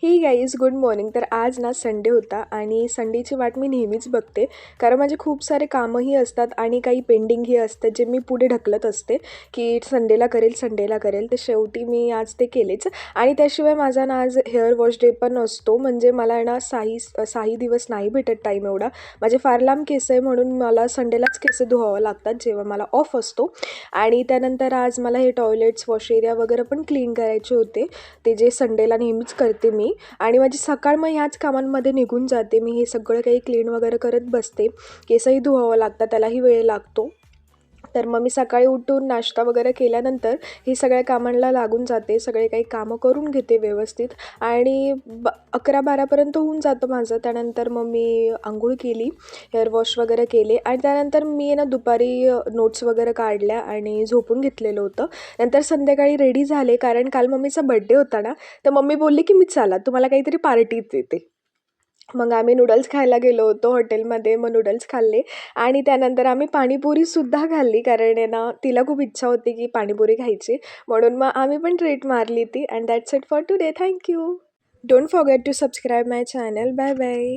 हे guys good morning. तर आज ना संडे होता आणि संडेची वाट मी नेहमीच बघते, कारण माझे खूप सारे कामंही असतात आणि काही पेंडिंगही असतात जे मी पुढे ढकलत असते की संडेला करेल. तर शेवटी मी आज ते केलेच. आणि त्याशिवाय माझा ना आज हेअर वॉश डे पण असतो. म्हणजे मला ना साही दिवस नाही भेटत टाईम एवढा. माझे फार लांब केस आहे म्हणून मला संडेलाच केस धुवावं लागतात जेव्हा मला ऑफ असतो. आणि त्यानंतर आज मला हे टॉयलेट्स वॉश एरिया वगैरे पण क्लीन करायचे होते, ते जे संडेला नेहमीच करते मी. आणि माझी सकाळ मग ह्याच कामांमध्ये निघून जाते. मी हे सगळं काही क्लीन वगैरे करत बसते. केसही धुवावं लागतात, त्यालाही वेळ लागतो. तर मग मी सकाळी उठून नाश्ता वगैरे केल्यानंतर ही सगळ्या कामांना लागून जाते. सगळे काही कामं करून घेते व्यवस्थित आणि 11-12पर्यंत होऊन जातं माझं. त्यानंतर मग मी अंघोळ केली, हेअर वॉश वगैरे केले आणि त्यानंतर मी ना दुपारी नोट्स वगैरे काढल्या आणि झोपून घेतलेलं होतं. नंतर संध्याकाळी रेडी झाले, कारण काल मम्मीचा बड्डे होता ना, तर मम्मी बोलली की मी चला तुम्हाला काहीतरी पार्टी देते. मग आम्ही नूडल्स खायला गेलो होतो हॉटेलमध्ये. मग नूडल्स खाल्ले आणि त्यानंतर आम्ही पाणीपुरीसुद्धा खाल्ली, कारण आहे ना तिला खूप इच्छा होती की पाणीपुरी खायची. म्हणून मग आम्ही पण ट्रीट मारली ती. And that's it for today. Thank you. Don't forget to subscribe my channel. Bye bye.